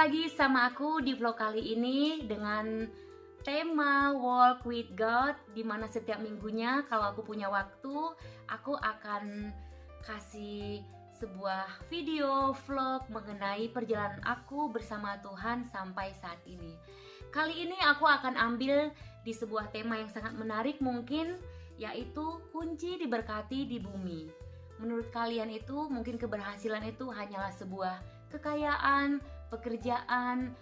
lagi sama aku di vlog kali ini dengan tema Walk with God, dimana setiap minggunya kalau aku punya waktu, aku akan kasih sebuah video vlog mengenai perjalanan aku bersama Tuhan sampai saat ini. Kali ini aku akan ambil di sebuah tema yang sangat menarik mungkin, yaitu kunci diberkati di bumi. Menurut kalian itu mungkin keberhasilan itu hanyalah sebuah kekayaan, pekerjaan,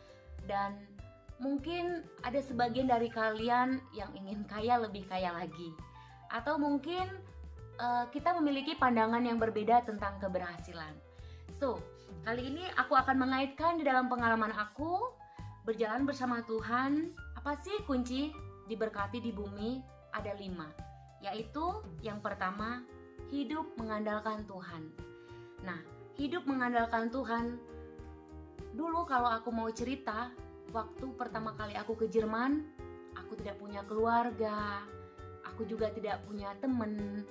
dan mungkin ada sebagian dari kalian yang ingin kaya lebih kaya lagi. Atau mungkin kita memiliki pandangan yang berbeda tentang keberhasilan. So, kali ini aku akan mengaitkan di dalam pengalaman aku berjalan bersama Tuhan. Apa sih kunci diberkati di bumi? Ada 5, yaitu yang pertama, hidup mengandalkan Tuhan. Nah, hidup mengandalkan Tuhan, dulu kalau aku mau cerita, waktu pertama kali aku ke Jerman, aku tidak punya keluarga, aku juga tidak punya teman,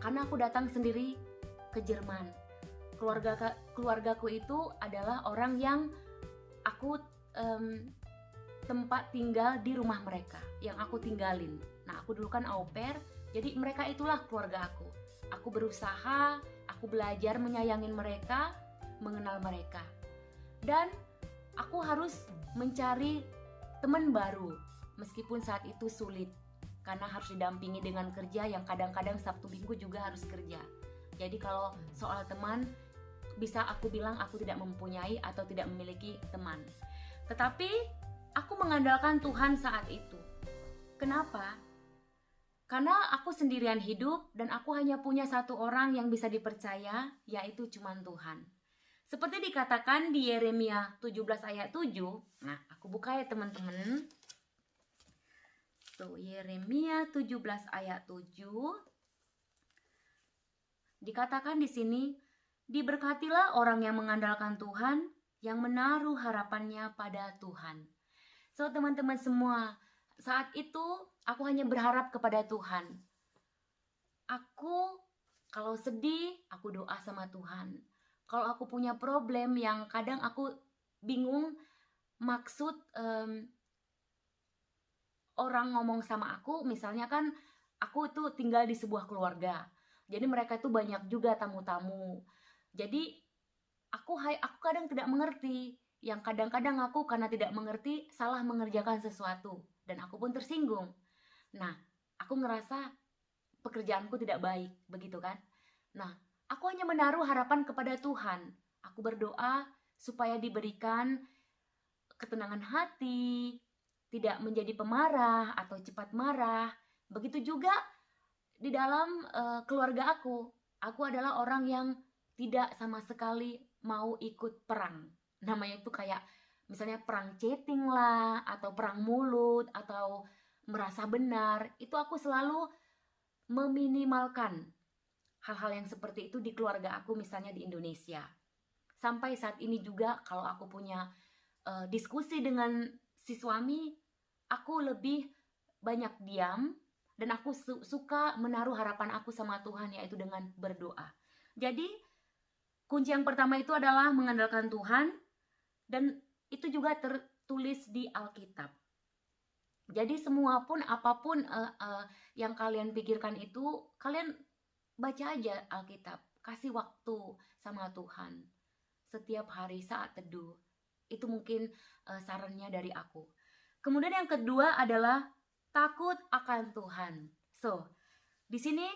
karena aku datang sendiri ke Jerman. Keluargaku itu adalah orang yang aku tempat tinggal di rumah mereka, yang aku tinggalin. Nah, aku dulu kan au pair, jadi mereka itulah keluarga aku. Aku berusaha, aku belajar menyayangin mereka, mengenal mereka. Dan aku harus mencari teman baru, meskipun saat itu sulit, karena harus didampingi dengan kerja yang kadang-kadang Sabtu Minggu juga harus kerja. Jadi kalau soal teman, bisa aku bilang aku tidak mempunyai atau tidak memiliki teman. Tetapi aku mengandalkan Tuhan saat itu. Kenapa? Karena aku sendirian hidup dan aku hanya punya satu orang yang bisa dipercaya, yaitu cuman Tuhan. Seperti dikatakan di Yeremia 17 ayat 7. Nah, aku buka ya teman-teman. So, Yeremia 17 ayat 7. Dikatakan di sini, diberkatilah orang yang mengandalkan Tuhan, yang menaruh harapannya pada Tuhan. So, teman-teman semua, saat itu aku hanya berharap kepada Tuhan. Aku kalau sedih, aku doa sama Tuhan. Kalau aku punya problem yang kadang aku bingung maksud orang ngomong sama aku, misalnya kan aku tuh tinggal di sebuah keluarga. Jadi mereka itu banyak juga tamu-tamu. Jadi aku kadang tidak mengerti. Yang kadang-kadang aku karena tidak mengerti salah mengerjakan sesuatu dan aku pun tersinggung. Nah, aku ngerasa pekerjaanku tidak baik, begitu kan? Nah, aku hanya menaruh harapan kepada Tuhan. Aku berdoa supaya diberikan ketenangan hati, tidak menjadi pemarah atau cepat marah. Begitu juga di dalam keluarga aku. Aku adalah orang yang tidak sama sekali mau ikut perang. Namanya itu kayak misalnya perang chatting lah, atau perang mulut, atau merasa benar. Itu aku selalu meminimalkan hal-hal yang seperti itu di keluarga aku, misalnya di Indonesia. Sampai saat ini juga kalau aku punya diskusi dengan si suami, aku lebih banyak diam dan aku suka menaruh harapan aku sama Tuhan, yaitu dengan berdoa. Jadi kunci yang pertama itu adalah mengandalkan Tuhan, dan itu juga tertulis di Alkitab. Jadi semua pun apapun yang kalian pikirkan itu, kalian baca aja Alkitab, kasih waktu sama Tuhan setiap hari saat teduh. Itu mungkin sarannya dari aku. Kemudian yang kedua adalah takut akan Tuhan. So, di sini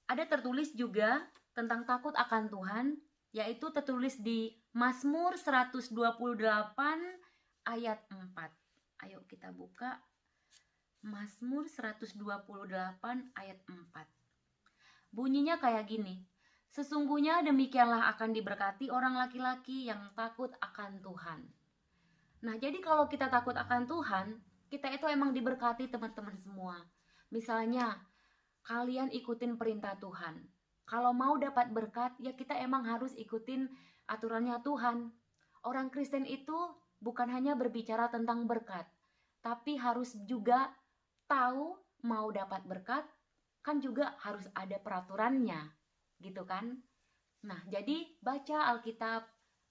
ada tertulis juga tentang takut akan Tuhan, yaitu tertulis di Mazmur 128 ayat 4. Ayo kita buka Mazmur 128 ayat 4. Bunyinya kayak gini. Sesungguhnya demikianlah akan diberkati orang laki-laki yang takut akan Tuhan. Nah, jadi kalau kita takut akan Tuhan, kita itu emang diberkati teman-teman semua. Misalnya, kalian ikutin perintah Tuhan. Kalau mau dapat berkat, ya kita emang harus ikutin aturannya Tuhan. Orang Kristen itu bukan hanya berbicara tentang berkat, tapi harus juga tahu mau dapat berkat, kan juga harus ada peraturannya, gitu kan? Nah, jadi baca Alkitab,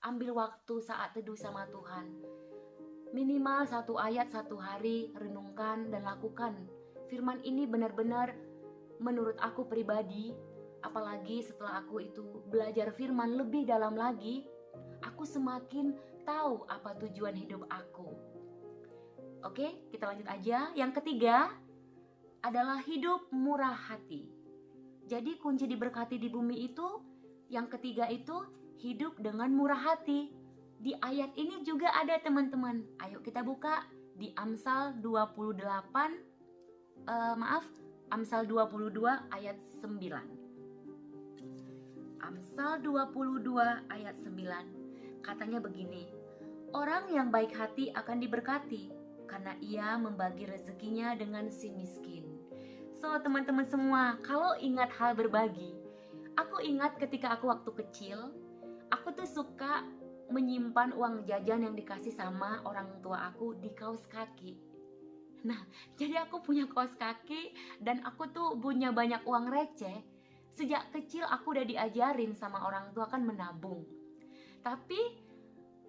ambil waktu saat teduh sama Tuhan. Minimal 1 ayat 1 hari, renungkan dan lakukan. Firman ini benar-benar menurut aku pribadi, apalagi setelah aku itu belajar firman lebih dalam lagi, aku semakin tahu apa tujuan hidup aku. Oke, kita lanjut aja. Yang ketiga adalah hidup murah hati. Jadi kunci diberkati di bumi itu, yang ketiga itu hidup dengan murah hati. Di ayat ini juga ada teman-teman. Ayo kita buka di Amsal 28, Amsal 22 ayat 9. Amsal 22 ayat 9. Katanya begini, orang yang baik hati akan diberkati, karena ia membagi rezekinya dengan si miskin. So teman-teman semua, kalau ingat hal berbagi, aku ingat ketika aku waktu kecil, aku tuh suka menyimpan uang jajan yang dikasih sama orang tua aku di kaos kaki. Nah, jadi aku punya kaos kaki dan aku tuh punya banyak uang receh. Sejak kecil aku udah diajarin sama orang tua kan menabung. Tapi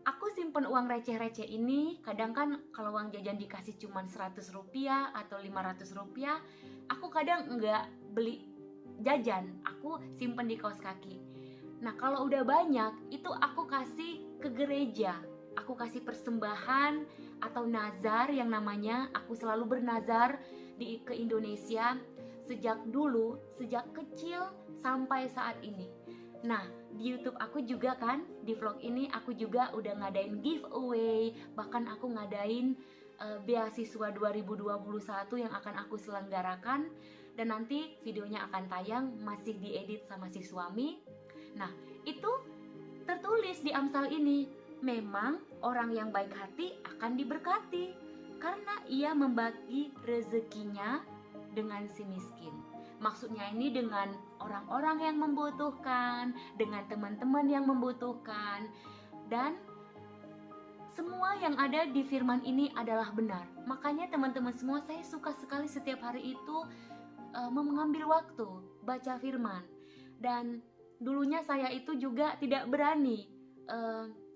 aku simpen uang receh-receh ini, kadang kan kalau uang jajan dikasih cuma 100 rupiah atau 500 rupiah, aku kadang enggak beli jajan, aku simpen di kaos kaki. Nah kalau udah banyak, itu aku kasih ke gereja, aku kasih persembahan atau nazar yang namanya, aku selalu bernazar ke Indonesia sejak dulu, sejak kecil sampai saat ini. Nah, di YouTube aku juga kan, di vlog ini aku juga udah ngadain giveaway, bahkan aku ngadain beasiswa 2021 yang akan aku selenggarakan, dan nanti videonya akan tayang, masih diedit sama si suami. Nah, itu tertulis di Amsal ini, memang orang yang baik hati akan diberkati, karena ia membagi rezekinya dengan si miskin. Maksudnya ini dengan orang-orang yang membutuhkan, dengan teman-teman yang membutuhkan, dan semua yang ada di firman ini adalah benar. Makanya teman-teman semua, saya suka sekali setiap hari itu mengambil waktu baca firman. Dan dulunya saya itu juga tidak berani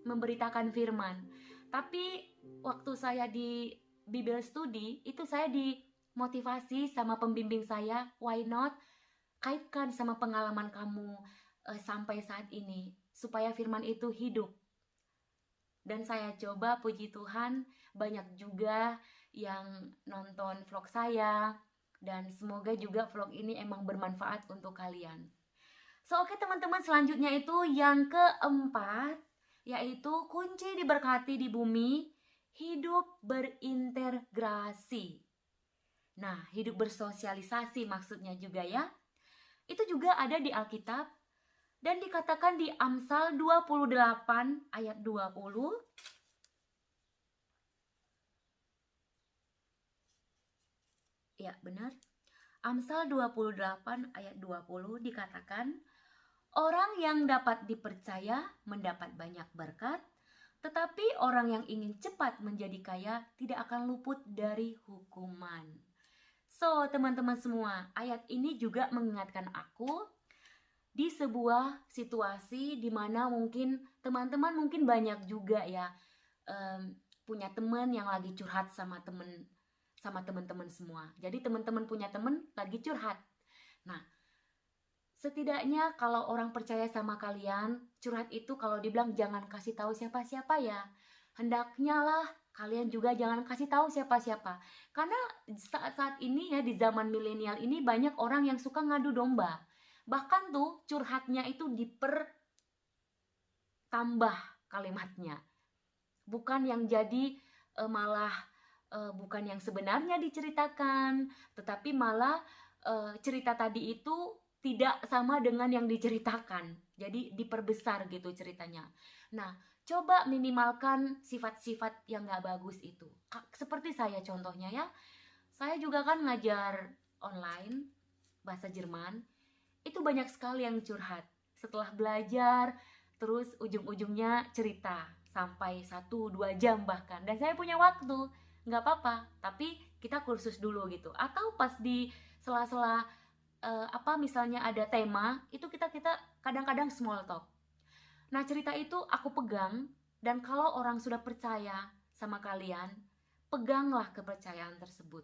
memberitakan firman. Tapi waktu saya di Bible Study, itu saya dimotivasi sama pembimbing saya, why not kaitkan sama pengalaman kamu sampai saat ini, supaya firman itu hidup. Dan saya coba, puji Tuhan, banyak juga yang nonton vlog saya, dan semoga juga vlog ini emang bermanfaat untuk kalian. So oke teman-teman, selanjutnya itu yang keempat, yaitu kunci diberkati di bumi, hidup berintegrasi. Nah, hidup bersosialisasi maksudnya juga ya. Itu juga ada di Alkitab. Dan dikatakan di Amsal 28 ayat 20. Ya, benar. Amsal 28 ayat 20 dikatakan, orang yang dapat dipercaya mendapat banyak berkat, tetapi orang yang ingin cepat menjadi kaya tidak akan luput dari hukuman. So, teman-teman semua, ayat ini juga mengingatkan aku di sebuah situasi di mana mungkin teman-teman mungkin banyak juga ya punya teman yang lagi curhat sama teman-teman semua. Jadi teman-teman punya teman lagi curhat. Nah, setidaknya kalau orang percaya sama kalian, curhat itu kalau dibilang jangan kasih tahu siapa-siapa ya. Hendaknya lah kalian juga jangan kasih tahu siapa-siapa. Karena saat-saat ini ya, di zaman milenial ini banyak orang yang suka ngadu domba. Bahkan tuh curhatnya itu dipertambah kalimatnya. Bukan yang jadi malah bukan yang sebenarnya diceritakan, tetapi malah cerita tadi itu tidak sama dengan yang diceritakan. Jadi diperbesar gitu ceritanya. Nah, coba minimalkan sifat-sifat yang gak bagus itu. Seperti saya contohnya ya. Saya juga kan ngajar online bahasa Jerman. Itu banyak sekali yang curhat. Setelah belajar, terus ujung-ujungnya cerita. Sampai 1-2 jam bahkan. Dan saya punya waktu. Gak apa-apa. Tapi kita kursus dulu gitu. Atau pas di sela-sela misalnya ada tema, itu kita kadang-kadang small talk. Nah, cerita itu aku pegang, dan kalau orang sudah percaya sama kalian, peganglah kepercayaan tersebut.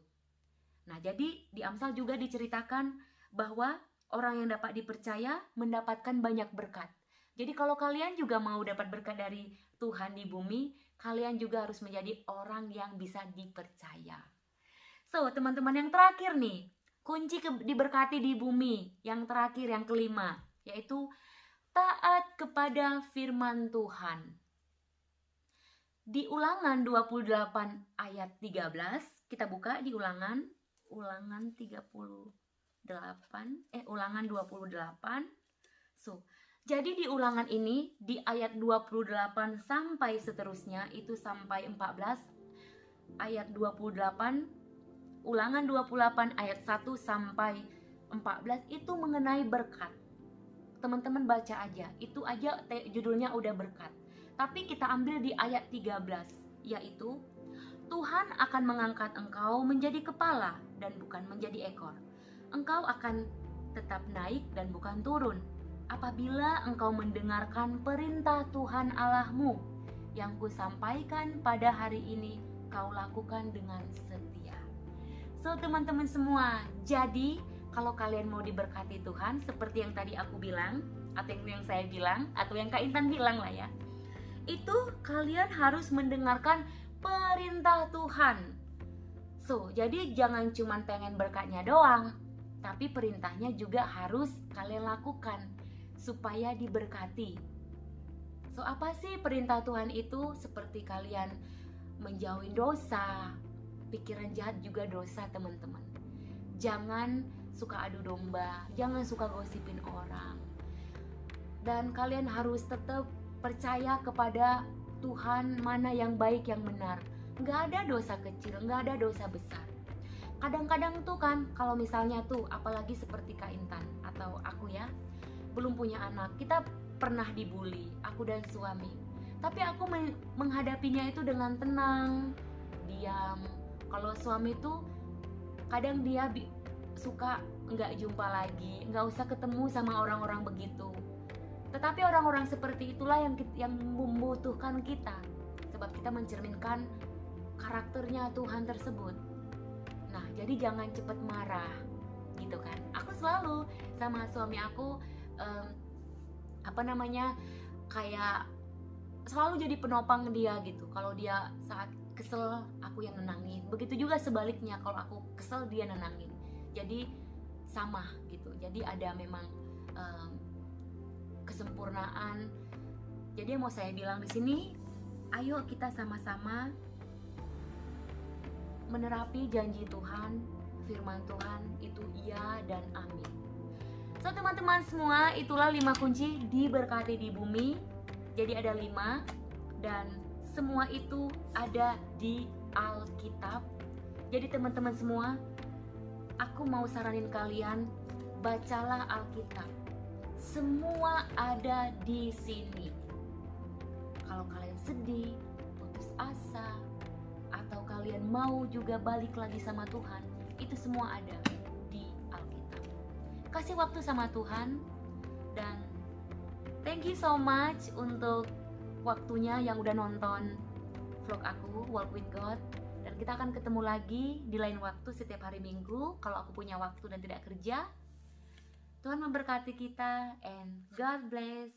Nah, jadi di Amsal juga diceritakan bahwa orang yang dapat dipercaya mendapatkan banyak berkat. Jadi kalau kalian juga mau dapat berkat dari Tuhan di bumi, kalian juga harus menjadi orang yang bisa dipercaya. So, teman-teman, yang terakhir nih, kunci diberkati di bumi, yang terakhir, yang kelima, yaitu taat kepada firman Tuhan. Di Ulangan 28 ayat 13, kita buka di Ulangan 28. Jadi di Ulangan ini di ayat 28 sampai seterusnya, itu sampai 14, ayat 28, Ulangan 28 ayat 1 sampai 14 itu mengenai berkat. Teman-teman baca aja, itu aja judulnya udah berkat. Tapi kita ambil di ayat 13, yaitu Tuhan akan mengangkat engkau menjadi kepala dan bukan menjadi ekor. Engkau akan tetap naik dan bukan turun, apabila engkau mendengarkan perintah Tuhan Allahmu yang kusampaikan pada hari ini, kau lakukan dengan setia. So, teman-teman semua, jadi kalau kalian mau diberkati Tuhan, seperti yang tadi aku bilang, atau yang saya bilang, atau yang Kak Intan bilang lah ya, itu kalian harus mendengarkan perintah Tuhan. So, jadi jangan cuma pengen berkatnya doang, tapi perintahnya juga harus kalian lakukan supaya diberkati. So, apa sih perintah Tuhan itu? Seperti kalian menjauhin dosa, pikiran jahat juga dosa, teman-teman. Jangan suka adu domba, jangan suka gosipin orang. Dan kalian harus tetap percaya kepada Tuhan, mana yang baik, yang benar. Gak ada dosa kecil, gak ada dosa besar. Kadang-kadang tuh kan, kalau misalnya tuh, apalagi seperti Kak Intan atau aku ya, belum punya anak, kita pernah dibully, aku dan suami. Tapi aku menghadapinya itu dengan tenang, diam. Kalau suami tuh kadang dia suka nggak jumpa lagi, nggak usah ketemu sama orang-orang begitu. Tetapi orang-orang seperti itulah yang membutuhkan kita, sebab kita mencerminkan karakternya Tuhan tersebut. Nah, jadi jangan cepat marah, gitu kan. Aku selalu sama suami aku kayak selalu jadi penopang dia gitu. Kalau dia saat kesel, aku yang nenangin. Begitu juga sebaliknya, kalau aku kesel, dia nenangin. Jadi sama gitu. Jadi ada memang kesempurnaan. Jadi yang mau saya bilang di sini, ayo kita sama-sama menerapi janji Tuhan, firman Tuhan itu iya dan amin. So, teman-teman semua, itulah 5 kunci diberkati di bumi. Jadi ada 5, dan semua itu ada di Alkitab. Jadi teman-teman semua, aku mau saranin kalian, bacalah Alkitab. Semua ada di sini. Kalau kalian sedih, putus asa, atau kalian mau juga balik lagi sama Tuhan, itu semua ada di Alkitab. Kasih waktu sama Tuhan, dan thank you so much untuk waktunya yang udah nonton vlog aku, Walk with God. Dan kita akan ketemu lagi di lain waktu setiap hari Minggu kalau aku punya waktu dan tidak kerja. Tuhan memberkati kita, and God bless.